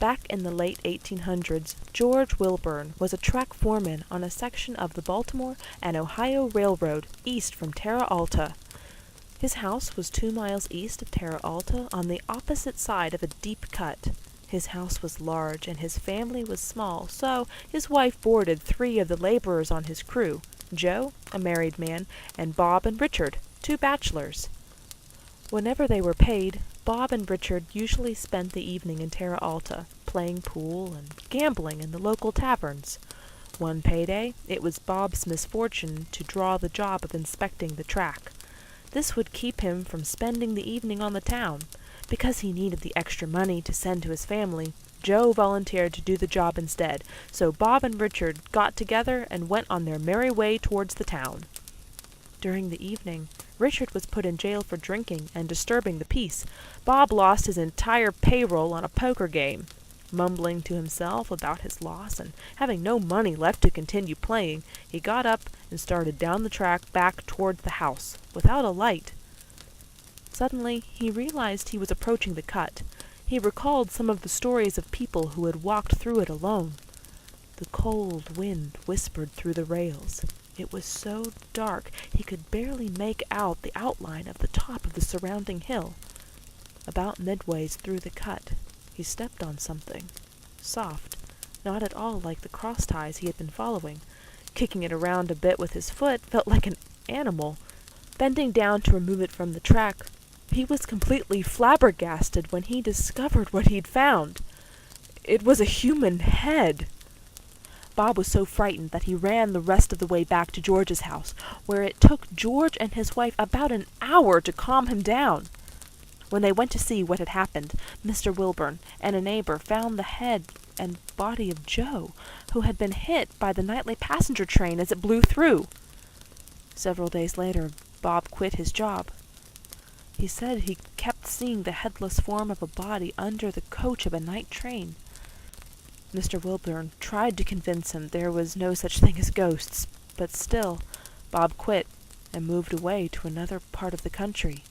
Back in the late 1800s, George Wilburn was a track foreman on a section of the Baltimore and Ohio Railroad east from Terra Alta. His house was 2 miles east of Terra Alta on the opposite side of a deep cut. His house was large and his family was small, so his wife boarded 3 of the laborers on his crew, Joe, a married man, and Bob and Richard, 2 bachelors. Whenever they were paid, Bob and Richard usually spent the evening in Terra Alta, playing pool and gambling in the local taverns. One payday, it was Bob's misfortune to draw the job of inspecting the track. This would keep him from spending the evening on the town. Because he needed the extra money to send to his family, Joe volunteered to do the job instead, so Bob and Richard got together and went on their merry way towards the town. During the evening, Richard was put in jail for drinking and disturbing the peace. Bob lost his entire payroll on a poker game. Mumbling to himself about his loss and having no money left to continue playing, he got up and started down the track back toward the house, without a light. Suddenly, he realized he was approaching the cut. He recalled some of the stories of people who had walked through it alone. The cold wind whispered through the rails. It was so dark he could barely make out the outline of the top of the surrounding hill. About midways through the cut, he stepped on something, soft, not at all like the cross ties he had been following. Kicking it around a bit with his foot felt like an animal. Bending down to remove it from the track, he was completely flabbergasted when he discovered what he'd found. It was a human head. Bob was so frightened that he ran the rest of the way back to George's house, where it took George and his wife about an hour to calm him down. When they went to see what had happened, Mr. Wilburn and a neighbor found the head and body of Joe, who had been hit by the nightly passenger train as it blew through. Several days later, Bob quit his job. He said he kept seeing the headless form of a body under the coach of a night train. Mr. Wilburn tried to convince him there was no such thing as ghosts, but still, Bob quit and moved away to another part of the country.